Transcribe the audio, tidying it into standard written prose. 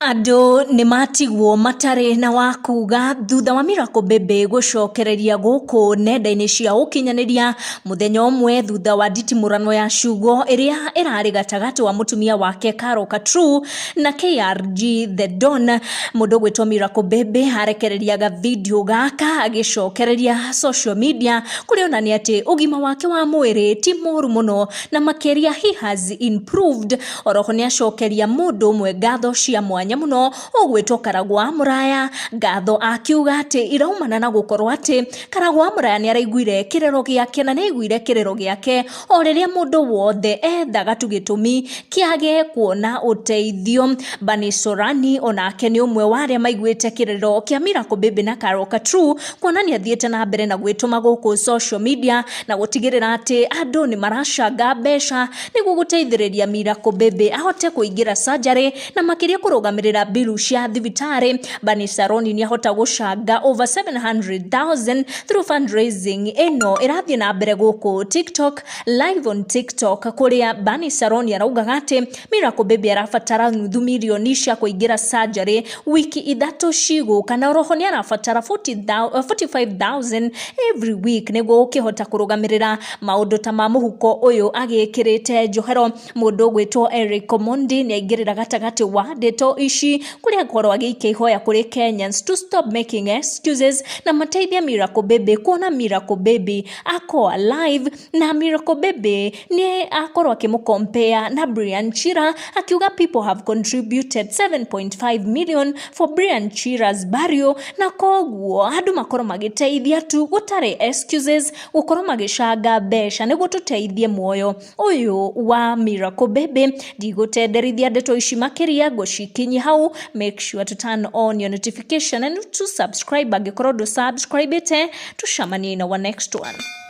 Andũ nĩ matigwo matarĩ na wakuga thutha wa Miracle Baby gũcokereria gũkũ nenda-inĩ cia ũkinyanĩria mũthenya ũmwe thutha wa nditimũrano ya ciugo ĩrĩa ĩrarĩ gatagatĩ wa mũtumia wake Katrul na KRG The Don. Mũndũ gwĩtwo Miracle Baby arekereria video gaka agĩcokereria social media kũrĩa onania atĩ ũgima wake wa mwĩrĩ ti mũru mũno na makĩria he has improved. Oroho nĩ acokeria mũndũ ũmwe ngatho cia mwanya muno ogwetwo Karagwa Muraya ngatho akiuga ati iraumana na gukorwo ati Karagwa Muraya ni araiguire kirero giake na nĩaiguire kirero giake o riria mundu wothe ethaga tu gitumi kiage kuona uteithio. Bani Sorani onake ni umwe wa aria maiguite kirero kia Miracle Baby na Katrul kuonania thiete na mbere na gwituma guku social media na gutigirira ati andu ni maracanga mbeca niguo guteithĩrĩria Miracle Baby ahote kuingira surgery na makiria kurugamira bilu cia thibitari. Bani Saroni ni ahota gucanga over 700,000 through fundraising eno irathie na mbere guku TikTok live on TikTok kuria Bani Saroni araugaga ati Miracle Baby arafatara nuthu milioni cia kuingira surgery wiki ithatu ciguka na roho ni arafatara 45,000 every week niguo ukihota kurugamirira maundu ta ma muhuko uyu agikirite njohero. Mundu gwitwo Eric Mondi ni aingirira gatagati wa ndeto ici kuria ngorwa giike ihoya kuri Kenyans to stop making excuses na mateithia Miracle Baby kuona Miracle Baby ako alive na Miracle Baby ni akorwa kimukompea na Brian Chira akiuga people have contributed 7.5 million for Brian Chira's burial na koguo andu makorwo magiteithia tu gutare excuses gukorwo magicanga mbeca niguo tuteithie muoyo uyu wa Miracle Baby. Ndigutenderithia ndeto ici makiria gucikinyi hau. Make sure to turn on your notification and to subscribe. Agikorwo do subscribe ite tushamanie in our next one.